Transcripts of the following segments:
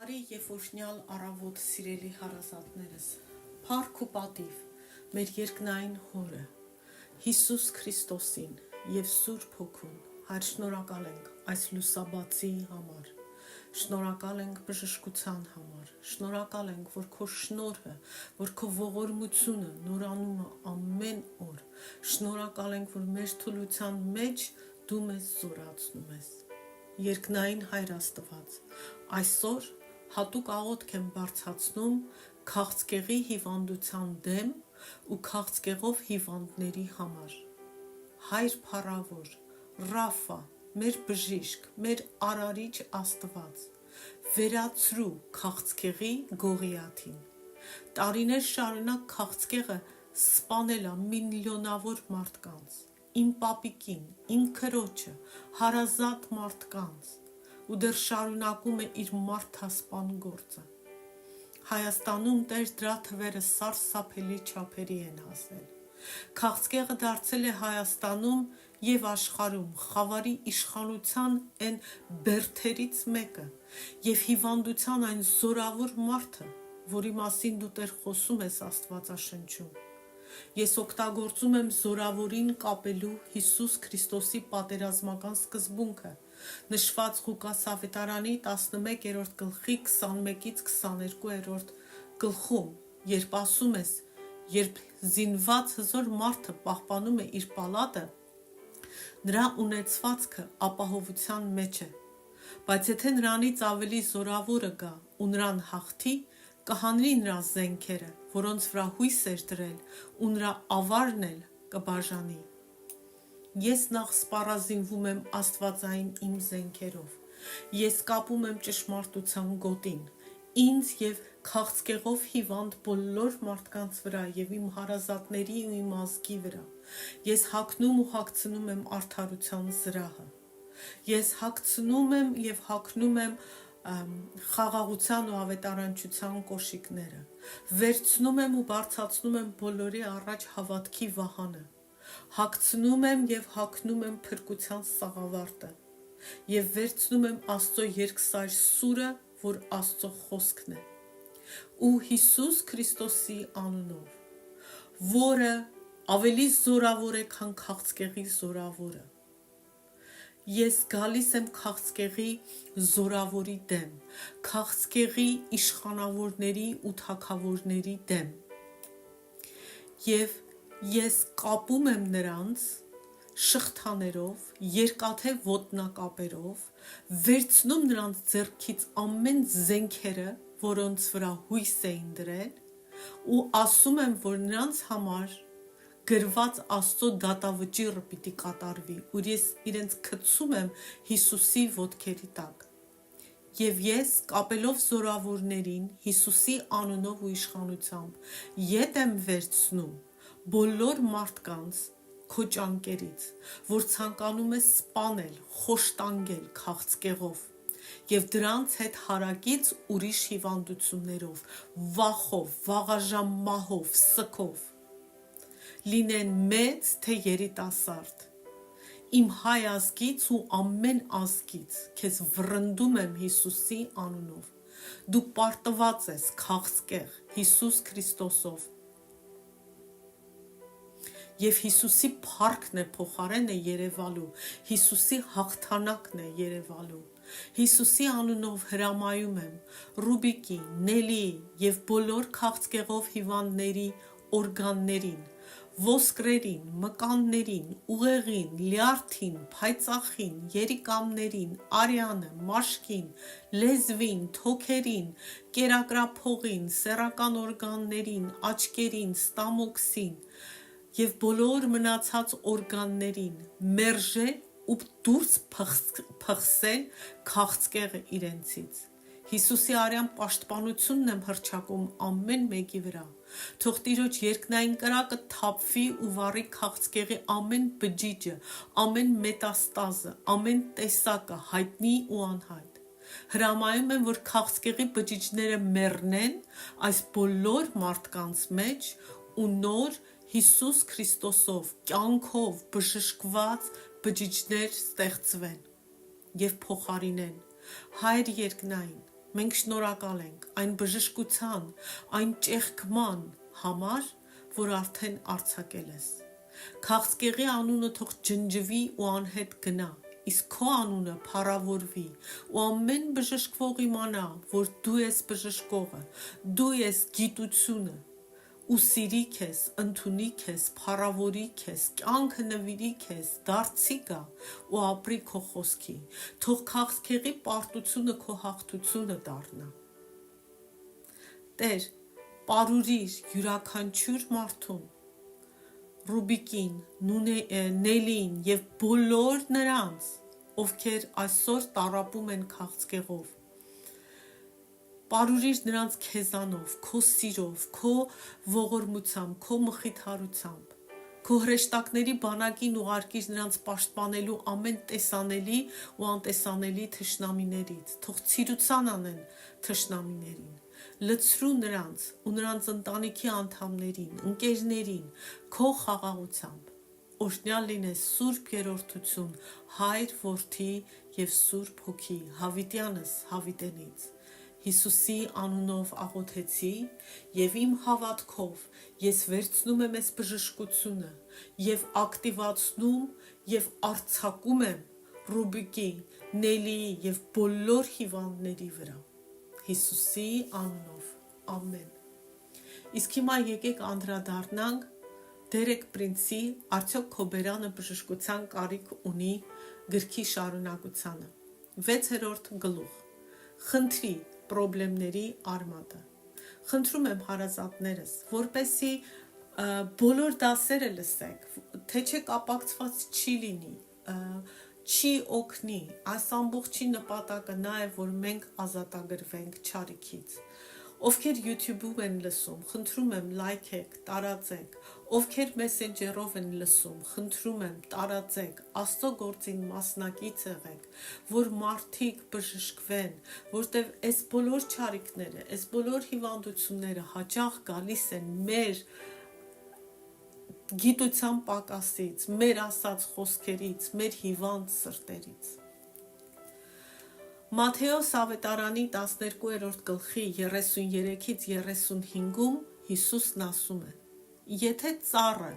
Արի եւ օրհնյալ առավոտ սիրելի հարազատներս, փառք ու պատիվ մեր երկնային Հորը, Հիսուս Քրիստոսին եւ Սուրբ Հոգուն, Հայր շնորհակալ ենք այս լուսաբացի համար, շնորհակալ ենք բժշկության համար, շնորհակալ ենք, որ քո շնորհը, որ քո ողորմությունը նորանում է ամեն օր, շնորհակալ ենք, որ մեր թուլության մեջ դու մեզ զորացնում ես։ Երկնային Հայր Աստված, այսօր հատուկ աղոթք եմ բարձրացնում քաղցկեղի հիվանդության դեմ ու քաղցկեղով հիվանդների համար։ Հայր փառավոր, Ռաֆա, մեր բժիշկ, մեր արարիչ Աստված, վերացրու քաղցկեղի գողիաթին։ Տարիներ շարունակ քաղցկեղը սպանել է միլիոնավոր մարդկանց, իմ պապիկին, իմ քրոջը, հարազատ մարդկանց ու դեռ շարունակում է իր մարդասպան գործը։ Հայաստանում Տեր դրա թվերը սարսափելի չափերի են հասել։ Քաղցկեղը դարձել է Հայաստանում եւ աշխարհում խավարի իշխանության այն բերդերից մեկը եւ հիվանդության այն զորավոր մարդը, որի մասին դու Տեր խոսում ես Աստվածաշնչում։ Ես օգտագործում եմ զորավորին կապելու Հիսուս Քրիստոսի պատերազմական սկզբունքը, նշված Ղուկաս ավետարանի 11-րդ գլխի 21-ից 22-րդ գլխում, երբ ասում ես, երբ զինված հզոր մարդը պահպանում է իր պալատը, նրա ունեցվածքը ապահովության մեջ է, բայց եթե նրանից ավելի զորավորը գա ու նրան հաղթի, կհանրի նրա զենքերը, որոնց վրա հույս էր դրել, ու նրա ավարն էլ կբաժանի։ Ես նախ սպառազինվում եմ աստվածային իմ զենքերով, ես կապում եմ ճշմարտության գոտին, ինձ և քաղցկեղով հիվանդ բոլոր մարդկանց վրա և իմ հարազատների ու իմ ազգի վրա, ես հագնում ու հագցնում եմ արդարության զրահը, ես հագցնում եմ և հագնում եմ խաղաղության ու ավետարանչության կոշիկները, վերցնում եմ ու բարձրացնում եմ բոլորի առաջ հավատքի վահանը, հագցնում եմ և հագնում եմ փրկության սաղավարտը և վերցնում եմ Աստծո երկսայր սուրը, որ Աստծո խոսքն է, ու Հիսուս Քրիստոսի անունով, որը ավելի զորավոր է, քան քաղցկեղի զորավորը։ Ես գալիս եմ քաղցկեղի զորավորի դեմ, քաղցկեղի իշխանավորների ու թագավորների դեմ, և ես կապում եմ նրանց շղթաներով, երկաթե ոտնակապերով, վերցնում նրանց ձեռքից ամեն զենքերը, որոնց վրա հույս էին դրել, ու ասում եմ, որ նրանց համար գրված Աստծո դատավճիռը պիտի կատարվի, որ ես իրենց գցում եմ Հիսուսի ոտքերի տակ։ Եվ ես կապելով զորավորներին Հիսուսի անունով ու իշխանությամբ ետ եմ վերցնում բոլոր մարդկանց քո ճանկերից, որ ցանկանում է սպանել, խոշտանգել քաղցկեղով և դրանց հետ հարակից ուրիշ հիվանդություններով, վախով, վաղաժամ մահով, սգով, լինեն մեծ թե երիտասարդ, իմ հայ ազգից ու ամեն ազգից քեզ վռնդում եմ Հիսուսի անունով, դու պարտված ես քաղցկեղ Հիսուս Քրիստոսով, և Հիսուսի փառքն է փոխարենը երևալու, Հիսուսի հաղթանակն է երևալու, Հիսուսի անունով հրամայում եմ Ռուբիկի, Նելիի և բոլոր քաղցկեղով հիվանդների օրգաններին, ոսկրերին, մկաններին, ուղեղին, լյարդին, փայծաղին, երիկամներին, արյանը, մաշկին, լեզվին, թոքերին, կերակրափողին, սեռական օրգաններին, աչքերին, ստամոքսին և բոլոր մնացած օրգաններին մերժել ու դուրս փխսել քաղցկեղը իրենցից։ Հիսուսի արյան պաշտպանությունն եմ հռչակում ամեն մեկի վրա, թող Տիրոջ երկնային կրակը թափվի ու վառի քաղցկեղի ամեն բջիջը, ամեն մետաստազը, ամեն տեսակը, հայտնի ու անհայտ։ Հրամայում եմ, որ քաղցկեղի բջիջները մեռնեն այս բոլոր մարդկանց մեջ ու նոր Հիսուս Քրիստոսով, կյանքով բժշկված բջիջներ ստեղծվեն և փոխարինեն։ Հայր երկնային, Մենք շնորհակալ ենք այն բժշկության, այն ճեղքման համար, որ արդեն արձակել ես։ Քաղցկեղի անունը թող ջնջվի ու անհետ գնա, իսկ քո անունը փառավորվի ու ամեն բժշկվող իմանա, որ դու ես բժշկողը, դու ես գիտությունը ու սիրի քեզ, ընդունի քեզ, փառավորի քեզ, կյանքը նվիրի քեզ, դարձի գա ու ապրի քո խոսքի։ Թող քաղցկեղի պարտությունը քո հաղթությունը դառնա։ Տեր, պարուրիր յուրաքանչյուր մարդուն, Ռուբիկին, Նելին եւ բոլոր նրանց, ովքեր այսօր տառապում են քաղցկեղով։ Պարուրիր նրանց քեզանով, քո սիրով, քո ողորմությամբ, քո մխիթարությամբ, քո հրեշտակների բանակին ուղարկիր նրանց պաշտպանելու ամեն տեսանելի ու անտեսանելի թշնամիներից, թող ցիրուցան անեն թշնամիներին, լցրու նրանց ու նրանց ընտանիքի անդամներին, ընկերներին, քո խաղաղությամբ, օրհնյալ լինես Սուրբ Երրորդություն, Հայր, Որդի եւ Սուրբ Հոգի, հավիտյանս հավիտենից։ Հիսուսի անունով աղոթեցի եւ իմ հավատքով ես վերցնում եմ այս բժշկությունը եւ ակտիվացնում եւ արձակում եմ Ռուբիկի, Նելիի եւ բոլոր հիվանդների վրա։ Հիսուսի անունով, ամեն։ Իսկ հիմա եկեք անդրադառնանք Դերեկ Պրինցի «Արդյոք քո բերանը բժշկության կարիք ունի» գրքի շարունակությանը։ 6-րդ գլուխ։ Խնդրի պրոբլեմների արմատը։ Խնդրում եմ հարազատներս, որպեսզի բոլոր դասերը լսեք, թե չէ կապակցված չի լինի, չի օգնի, այս ամբողջի նպատակը նա է, որ մենք ազատագրվենք չարիքից։ Ովքեր YouTube-ում են լսում, խնդրում եմ լայքեք, տարածեք, ովքեր մեսենջերով են լսում, խնդրում եմ տարածեք, Աստծո գործին մասնակից եղեք, որ մարդիկ բժշկվեն, որտեղ այս բոլոր չարիքները, այս բոլոր հիվանդությունները հաճախ գալիս են մեր գիտության պակասից, մեր ասած խոսքերից, մեր հիվանդ սրտերից։ Մատթեոս ավետարանի 12-րդ գլխի 33-ից 35-ում Հիսուսն ասում է. Եթե ծառը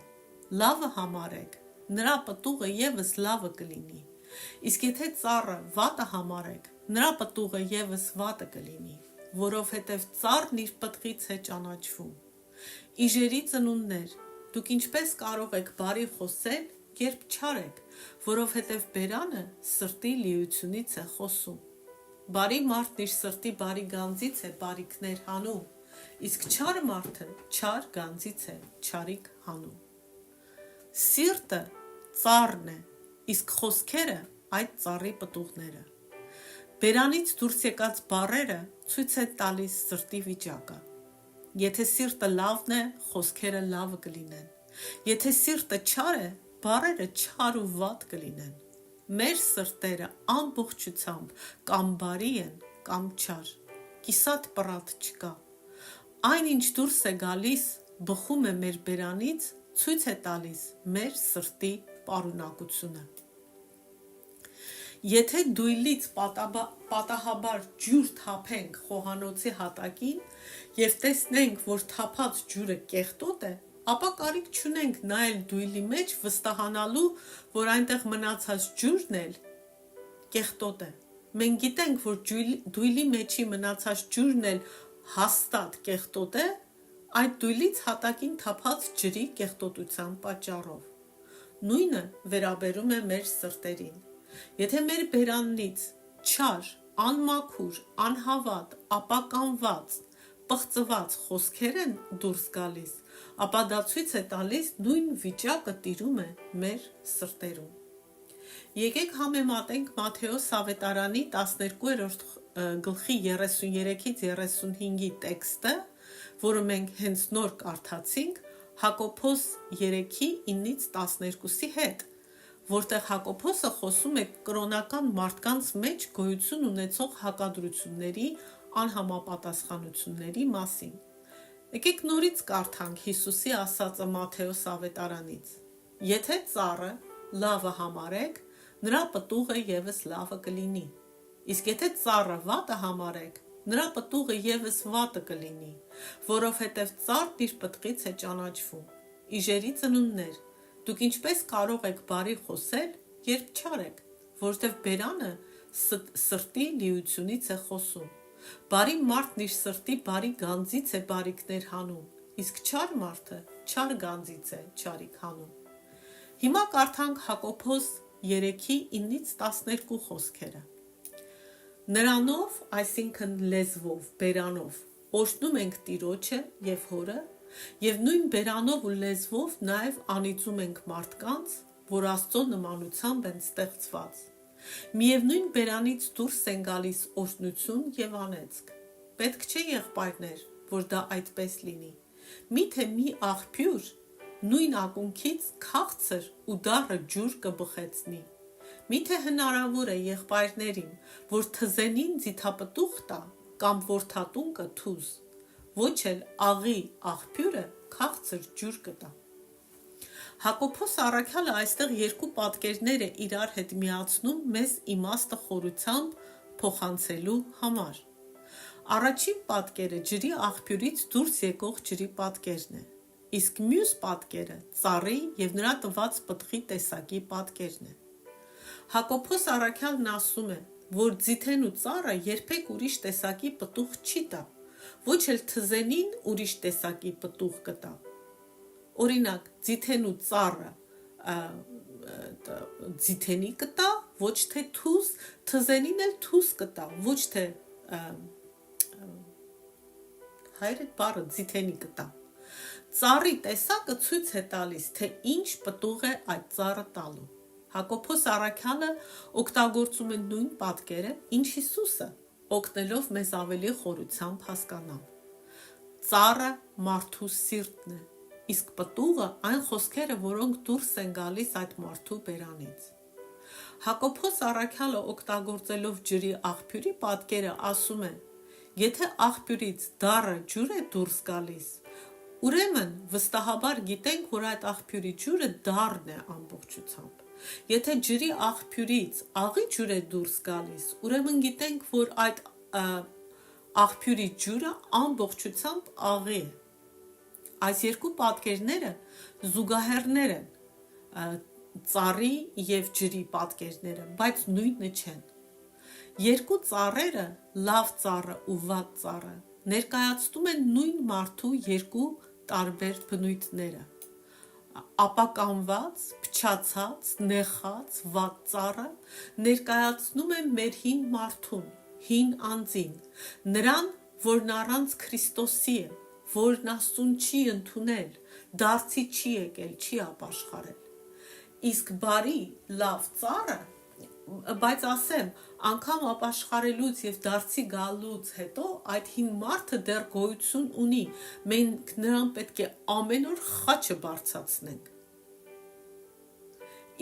լավը համարեք, նրա պտուղը ևս լավը կլինի, իսկ եթե ծառը վատը համարեք, նրա պտուղը ևս վատը կլինի, որովհետև ծառն իր պտղից է ճանաչվում։ Իժերի ծնունդներ, դուք ինչպես կարող եք բարի խոսել, երբ չար եք, որովհետև բերանը սրտի լիությունից է խոսում։ Բարի մարդն իր սրտի բարի գանձից է բարիքներ հանում, իսկ չար մարդը չար գանձից է չարիք հանում։ Սիրտը ծառն է, իսկ խոսքերը այդ ծառի պտուղները։ Բերանից դուրս եկած բառերը ցույց է տալիս սրտի վիճակը։ Եթե սիրտը լավն է, խոսքերը լավը կլինեն։ Եթե սիրտը չար է, բառերը չար ու վատ կլինեն։ Մեր սրտերը ամբողջությամբ կամ բարի են, կամ չար, կիսատ պռատ չկա։ Այն ինչ դուրս է գալիս, բխում է մեր բերանից, ցույց է տալիս մեր սրտի պարունակությունը։ Եթե դույլից պատահաբար ջուր թափենք խոհանոցի հատակին եւ տեսնենք, որ թափած ջուրը կեղտոտ է, ապա կարիք չունենք նայել դույլի մեջ վստահանալու, որ այնտեղ մնացած ջուրն էլ կեղտոտ է։ Մենք գիտենք, որ դույլի մեջի մնացած ջուրն էլ հաստատ կեղտոտ է, այդ դույլից հատակին թափած ջրի կեղտոտության պատճառով։ Նույնը վերաբերում է մեր սրտերին։ Եթե մեր բերանից չար, անմաքուր, անհավատ, ապականված, պղծված խոսքեր են դուրս գալիս, ապա դա ցույց է տալիս նույն վիճակը տիրում է մեր սրտերում։ Եկեք համեմատենք Մատթեոս ավետարանի 12-րդ գլխի 33-ից 35-ի տեքստը, որը մենք հենց նոր կարդացինք, Հակոբոս 3-ի 9-ից 12-ի հետ, որտեղ Հակոբոսը խոսում է կրոնական մարդկանց մեջ գոյություն ունեցող հակադրությունների, անհամապատասխանությունների մասին։ Եկեք նորից կարդանք Հիսուսի ասածը Մատթեոս ավետարանից. Եթե ծառը լավը համարեք, նրա պտուղը ևս լավը կլինի, իսկ եթե ծառը վատը համարեք, նրա պտուղը ևս վատը կլինի, որովհետև ծառն իր պտղից է ճանաչվում։ Իժերի ծնունդներ, դուք ինչպես կարող եք բարի խոսել, երբ չար եք, որովհետև բերանը սրտի լիությունից է խոսում։ Բարի մարդն իր սրտի բարի գանձից է բարիքներ հանում, իսկ չար մարդը չար գանձից է չարիք հանում։ Հիմա կարդանք Հակոբոս 3:9-12 խոսքերը։ Նրանով, այսինքն լեզվով, բերանով, օրհնում ենք Տիրոջը և Հորը, և նույն բերանով ու լեզվով նաև անիծում ենք մարդկանց, որ Աստծո նմանությամբ են ստեղծված։ Միևնույն բերանից դուրս են գալիս օրհնություն և անեծք։ Պետք չէ եղբայրներ, որ դա այդպես լինի։ Միթե մի աղբյուր նույն ակունքից քաղցր ու դառը ջուր կբխեցնի։ Միթե հնարավոր է եղբայրներին, որ թզենին ձիթապտուղ տա կամ որդատունկը թուզ, ոչ էլ աղի աղբյուրը քաղցր ջուր կտա։ Հակոբոս առաքյալը այստեղ երկու պատկերներ է իրար հետ միացնում մեզ իմաստը խորությամբ փոխանցելու համար։ Առաջին պատկերը ջրի աղբյուրից դուրս եկող ջրի պատկերն է, իսկ մյուս պատկերը ծառի և նրա տված պտղի տեսակի պատկերն է։ Հակոբոս առաքյալն ասում է, որ ձիթեն ու ծառը երբեք ուրիշ տեսակի պտուղ չի տա, ոչ էլ թզենին ուրիշ տեսակի պտուղ կտա։ Օրինակ, ձիթեն ու ծառը ձիթենի կտա, ոչ թե թուզ, թզենին էլ թուզ կտա, ոչ թե հայրդ բառը ձիթենի կտա։ Ծառի տեսակը ցույց է տալիս, թե ինչ պտուղ է այդ ծառը տալու։ Հակոբոս առաքյալը օգտագործում է նույն պատկերը, ինչ Հիսուսը, օգնելով մեզ ավելի խորությամբ հասկանալ։ Ծառը մարդու սիրտն է, իսկ պտուղը այն խոսքերը, որոնք դուրս են գալիս այդ մարդու բերանից։ Հակոբոս առաքյալը օգտագործելով ջրի աղբյուրի պատկերը ասում է. եթե աղբյուրից դառը ջուր է դուրս գալիս, ուրեմն վստահաբար գիտենք, որ այդ աղբյուրի ջուրը դառն է ամբողջությամբ։ Եթե ջրի աղբյուրից աղի ջուր է դուրս գալիս, ուրեմն գիտենք, որ այդ աղբյուրի ջուրը ամբողջությամբ աղի է։ Այս երկու պատկերները զուգահեռներ են ծառի և ջրի պատկերները, բայց նույնը չեն։ Երկու ծառերը, լավ ծառը ու վատ ծառը, ներկայացնում են նույն մարդու երկու տարբեր բնույթները։ Ապականված, փչացած, նեխած, վատ ծառը ներկայացնում է մեր հին մարդուն, հին անձին, նրան, որն առանց Քրիստոսի է, որն Աստծուն չի ընդունել, դարձի չի եկել, չի ապաշխարել։ Իսկ բարի, լավ ծառը, բայց ասեմ, անգամ ապաշխարելուց և դարձի գալուց հետո այդ հին մարդը դեռ գոյություն ունի, մենք նրան պետք է ամեն օր խաչը բարձրացնենք։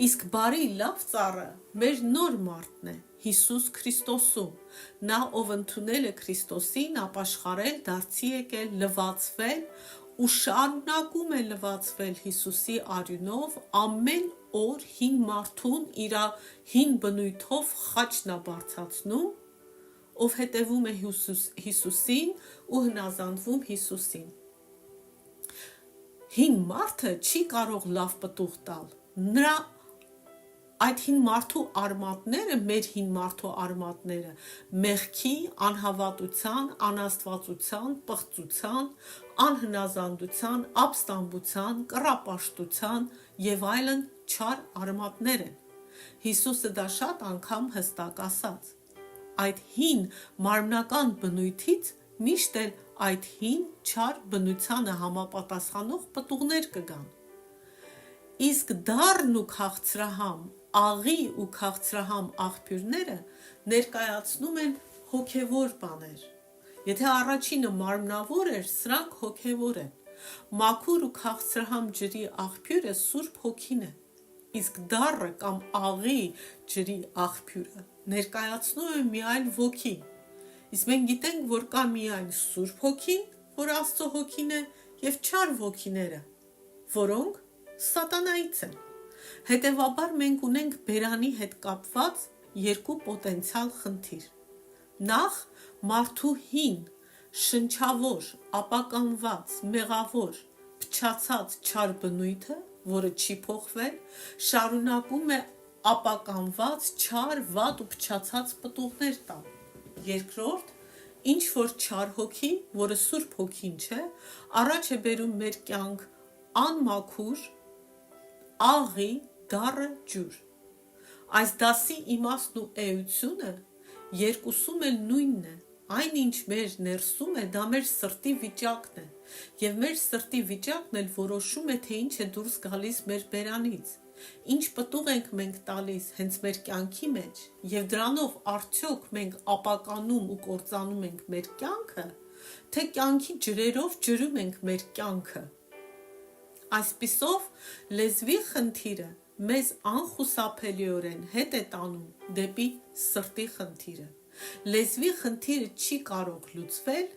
Իսկ բարի լավ ծառը մեր նոր մարդն է, Հիսուս Քրիստոսում, նա ով ընդունել է Քրիստոսին, ապաշխարել, դարձի եկել, լվացվել ու շարունակում է լվացվել Հիսուսի արյունով, ամեն օր հին մարդուն իր հին բնույթով խաչն է բարձրացնում, ով հետևում է Հիսուսին ու հնազանդվում Հիսուսին։ Հին մարդը չի կարող լավ պտուղ տալ, նրա այդ հին մարդու արմատները, մեր հին մարդու արմատները, մեղքի, անհավատության, անաստվածության, պղծության, անհնազանդության, ապստամբության, կռապաշտության և այլն չար արմատներ են։ Հիսուսը դա շատ անգամ հստակ ասաց։ Այդ հին մարմնական բնույթից միշտ էլ այդ հին չար բնությանը համապատասխանող պտուղներ կգան։ Իսկ դառն ու քաղցրահամ, աղի ու քաղցրահամ աղբյուրները ներկայացնում են հոգևոր բաներ։ Եթե առաջինը մարմնավոր էր, սրանք հոգևոր են։ Մաքուր ու քաղցրահամ ջրի աղբյուրը Սուրբ Հոգին է, իսկ դառը կամ աղի ջրի աղբյուրը ներկայացնում է միայն ոգի։ Իսկ մենք գիտենք, որ կա միայն Սուրբ Հոգին, որ Աստծո Հոգին է, և չար ոգիները, որոնք սատանայից են։ Հետևաբար մենք ունենք բերանի հետ կապված երկու պոտենցիալ խնդիր։ Նախ մարդու հին, շնչավոր, ապականված, մեղավոր, փչացած չար բնույթը, որը չի փոխվել, շարունակում է ապականված, չար, վատ ու փչացած պտուղներ տալ։ Երկրորդ, ինչ որ չար հոգի, որը Սուրբ Հոգին չէ, առաջ է բերում մեր կյանք անմաքուր, աղի, դառը ջուր։ Այս դասի իմաստն ու էությունը երկուսում էլ նույնն է, այնինչ մեր ներսում է, դա մեր սրտի վիճակն է, և մեր սրտի վիճակն էլ որոշում է, թե ինչ է դուրս գալիս մեր բերանից, ինչ պտուղ ենք մենք տալիս հենց մեր կյանքի մեջ, և դրանով արդյոք մենք ապականում ու կործանում ենք մեր կյանքը, թե կյանքի ջրերով ջրում ենք մեր կյանքը։ Այսպիսով, լեզվի խնդիրը մեզ անխուսափելիորեն հետ է տանում դեպի սրտի խնդիրը։ Լեզվի խնդիրը չի կարող լուծվել,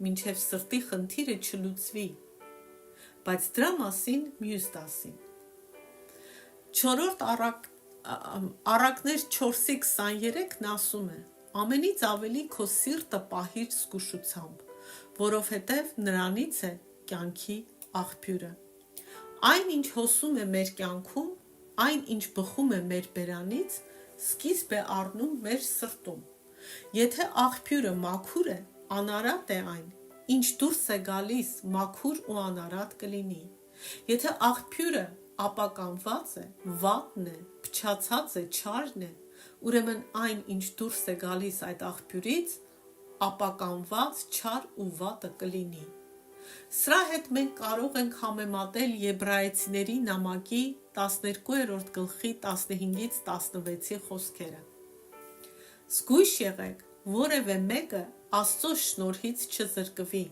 մինչև սրտի խնդիրը չլուծվի, բայց դրա մասին մյուս դասին։ Չորրորդ Առակներ 4:23-ն ասում է. ամենից ավելի քո սիրտը պահիր զգուշությամբ, որովհետև նրանից է կյանքի աղբյուրը։ Այն, ինչ հոսում է մեր կյանքում, այն, ինչ բխում է մեր բերանից, սկիզբ է առնում մեր սրտում։ Եթե աղբյուրը մաքուր է, անարատ է այն, ինչ դուրս է գալիս մաքուր ու անարատ կլինի։ Եթե աղբյուրը ապականված է, վատն է, փչացած է, չարն է, ուրեմն այն, ինչ դուրս է գալիս այդ աղբյուրից, ապականված, չար ու վատը կլինի։ Սրա հետ մենք կարող ենք համեմատել Եբրայեցիների նամակի 12-րդ գլխի 15-16 խոսքերը։ Զգույշ եղեք, որևէ մեկը Աստծո շնորհից չզրկվի։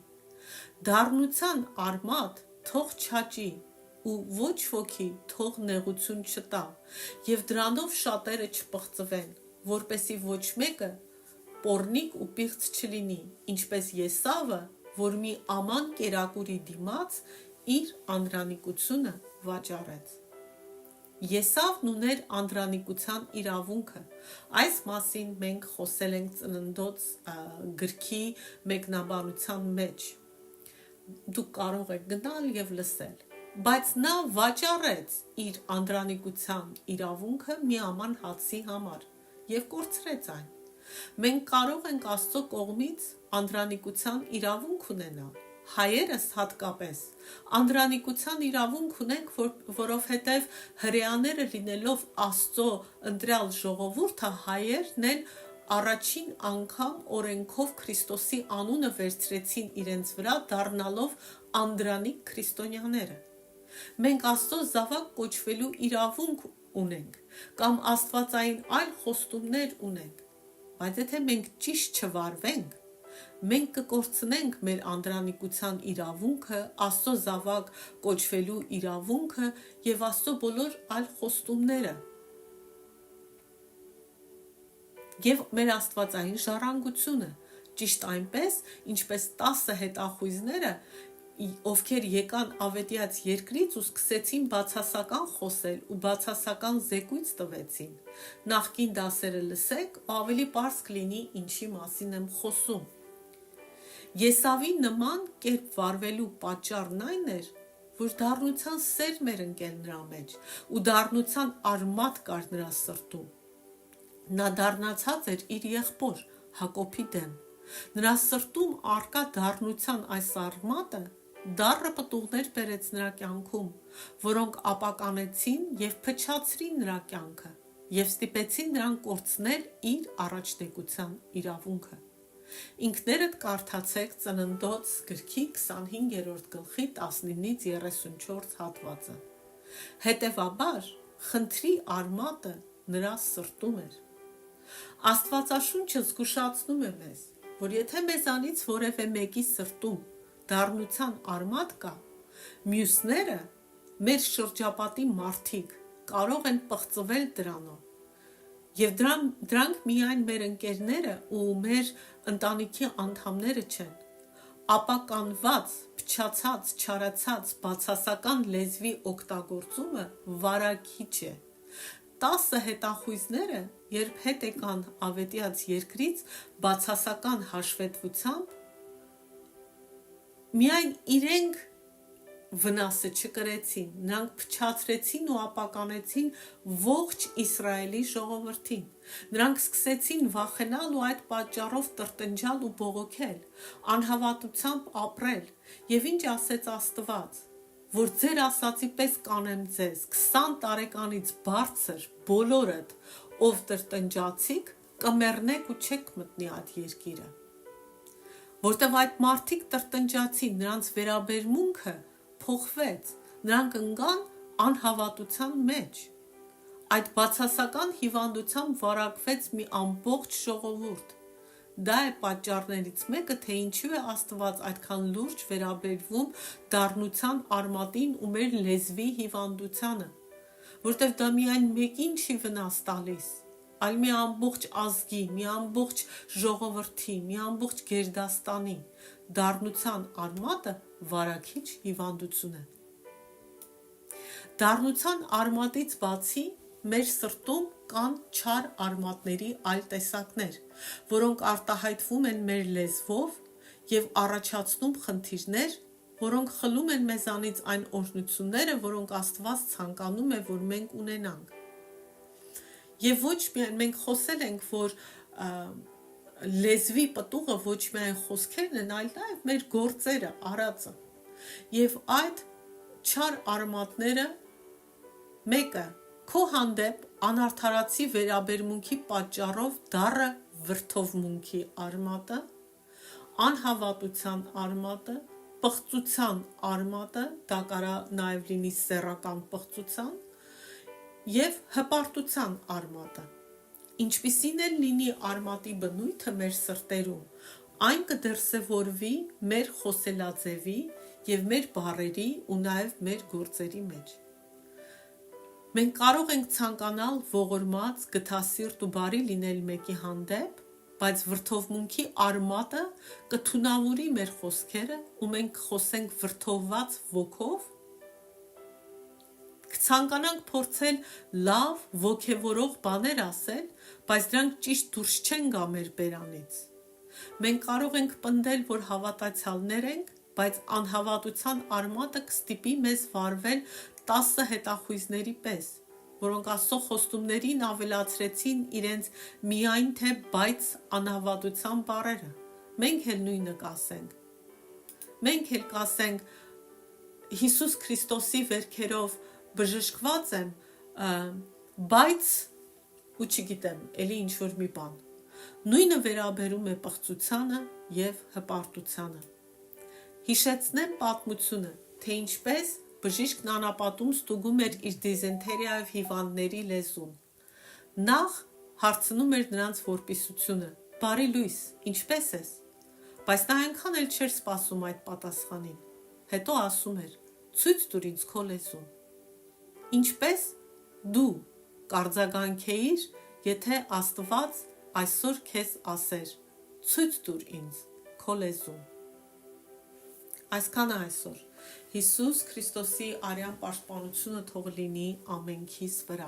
Դառնության արմատ թող չաճի, ու ոչ ոքի թող նեղություն չտա, և դրանով շատերը չպղծվեն, որպեսզի ոչ մեկը պոռնիկ ու պիղծ չլինի, ինչպես Եսավը, որ մի աման կերակուրի դիմաց իր անդրանիկությունը վաճառեց։ Եսավն ուներ անդրանիկության իրավունքը։ Այս մասին մենք խոսել ենք Ծննդոց գրքի մեկնաբանության մեջ։ Դուք կարող եք գնալ և լսել։ Բայց նա վաճառեց իր անդրանիկության իրավունքը մի աման հացի համար և կորցրեց այն։ Մենք կարող ենք Աստծո կողմից անդրանիկության իրավունք ունենալ, հայերս հատկապես անդրանիկության իրավունք ունենք, որովհետև հրեաները լինելով Աստծո ընտրյալ ժողովուրդը, հայերն էլ առաջին անգամ օրենքով Քրիստոսի անունը վերցրեցին իրենց վրա, դառնալով անդրանիկ քրիստոնյաները։ Մենք Աստծո զավակ կոչվելու իրավունք ունենք, կամ աստվածային այլ խոստումներ ունենք, բայց եթե մենք ճիշտ չվարվենք, մենք կկորցնենք մեր անդրանիկության իրավունքը, Աստծո զավակ կոչվելու իրավունքը և Աստծո բոլոր այլ խոստումները և մեր աստվածային ժառանգությունը, ճիշտ այնպես, ինչպես 10 հետախույզները, ովքեր եկան Ավետյաց երկրից ու սկսեցին բացասական խոսել ու բացասական զեկույց տվեցին։ Նախկին դասերը լսեք, ավելի պարզ կլինի ինչի մասին եմ խոսում։ Եսավի նման կերպ վարվելու պատճառն այն էր, որ դառնության սերմ էր ընկել նրա մեջ ու դառնության արմատ կար նրա սրտում։ Նա դառնացած էր իր եղբոր Հակոբի դեմ։ Նրա սրտում առկա դառնության այս արմատը դառը պտուղներ բերեց նրա կյանքում, որոնք ապականեցին և փչացրին նրա կյանքը և ստիպեցին նրան կորցնել իր առաջնեկության իրավունքը։ Ինքներդ կարդացեք Ծննդոց գրքի 25-րդ գլխի 19-34 հատվածը։ Հետևաբար, խնդրի արմատը նրա սրտում էր։ Աստվածաշունչը զգուշացնում է մեզ, որ եթե մեզանից որևէ մեկի սրտում դառնության արմատ կա, մյուսները, մեր շրջապատի մարդիկ, կարող են պղծվել դրանով։ Եվ դրանք միայն մեր ընկերները ու մեր ընտանիքի անդամները չեն։ Ապականված, փչացած, չարացած, բացասական լեզվի օգտագործումը վարակիչ է։ 10 հետախույզները, երբ հետ եկան ավետյաց երկրից, բացասական հաշվետվությամբ, միայն իրենք վնասը չկրեցին, նրանք փչացրեցին ու ապականեցին ողջ Իսրայելի ժողովրդին։ Նրանք սկսեցին վախենալ ու այդ պատճառով տրտնջալ ու բողոքել, անհավատությամբ ապրել, եւ ինչ ասեց Աստված, որ ձեր ասացի պես կանեմ ձեզ, 20 տարեկանից բարձր բոլորդ, ով տրտնջացիք, կմեռնեք ու չեք մտնի այդ երկիրը։ Որտեւ այդ մարդիկ տրտնջացին, նրանց վերաբերմունքը փոխվեց, նրանք ընկան անհավատության մեջ։ Այդ բացասական հիվանդությամբ վարակվեց մի ամբողջ ժողովուրդ։ Դա է պատճառներից մեկը, թե ինչու է Աստված այդքան լուրջ վերաբերվում դառնության արմատին ու մեր լեզվի հիվանդությանը, որտեղ դա միայն մեկին չի վնաս տալիս, այլ մի ամբողջ ազգի, մի ամբողջ ժողովրդի, մի ամբողջ գերդաստանի դառնության արմատը վարակիչ հիվանդություն է։ Դառնության արմատից բացի մեր սրտում կան չար արմատների այլ տեսակներ, որոնք արտահայտվում են մեր լեզվով եւ առաջացնում խնդիրներ, որոնք խլում են մեզանից այն օրհնությունները, որոնք Աստված ցանկանում է, որ մենք ունենանք։ Եվ ոչ միայն մենք խոսել ենք, որ լեզվի պտուղը ոչ միայն խոսքերն են, այլ նաև մեր գործերը, արածը։ Եվ այդ չար արմատները մեկը քո հանդեպ անարդարացի վերաբերմունքի պատճառով դառը վրդովմունքի արմատը, անհավատության արմատը, պղծության արմատը, դա կարա նաև լինի սեռական պղծության, եւ հպարտության արմատը։ Ինչպիսին էլ լինի արմատի բնույթը մեր սրտերում, այն կդրսևորվի մեր խոսելաձևի եւ մեր բառերի ու նաեւ մեր գործերի մեջ։ Մենք կարող ենք ցանկանալ ողորմած, գթասիրտ ու բարի լինել մեկի հանդեպ, բայց վրդովմունքի արմատը կթունավորի մեր խոսքերը ու մենք կխոսենք վրդովված ոգով, կցանկանանք փորձել լավ, ոգևորող բաներ ասել, բայց դրանք ճիշտ դուրս չեն գա մեր բերանից։ Մենք կարող ենք պնդել, որ հավատացյալներ ենք, բայց անհավատության արմատը կստիպի մեզ վարվել 10 հետախույզների պես, որոնք Աստծո խոստումներին ավելացրեցին իրենց միայն թե բայց անհավատության բառերը։ Մենք էլ նույնը կասենք։ Մենք էլ կասենք Հիսուս Քրիստոսի վերքերով բժշկված եմ, բայց ու չգիտեմ, էլի ինչ որ մի բան։ Նույնը վերաբերում է պղծությանը եւ հպարտությանը։ Հիշեցնեմ պատմությունը, թե ինչպես բժիշկն անապատում ստուգում էր իր դիզենտերիայով հիվանդների լեզուն։ Նախ հարցնում էր նրանց որպիսությունը. «Բարի լույս, ինչպես ես»։ Բայց նա այնքան էլ չէր սպասում այդ պատասխանին։ Հետո ասում էր. «Ցույց տուր ինձ քո լեզուն»։ Ինչպես դու կարձագանքեիր, եթե Աստված այսօր քեզ ասեր. «Ցույց տուր ինձ քո լեզուն»։ Այսքանը այսօր։ Հիսուս Քրիստոսի արյան պաշտպանությունը թող լինի ամենքիս վրա։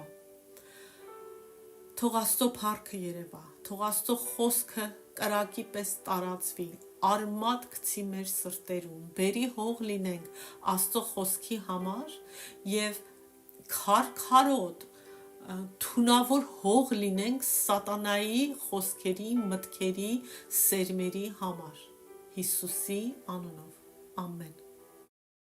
Թող Աստծո փառքը երևա, թող Աստծո խոսքը կրակի պես տարածվի, արմատ գցի մեր սրտերում, բերի հող լինենք Աստծո խոսքի համար եւ քարքարոտ թունավոր հող լինենք սատանայի խոսքերի, մտքերի, սերմերի համար։ Հիսուսի անունով։ Ամեն։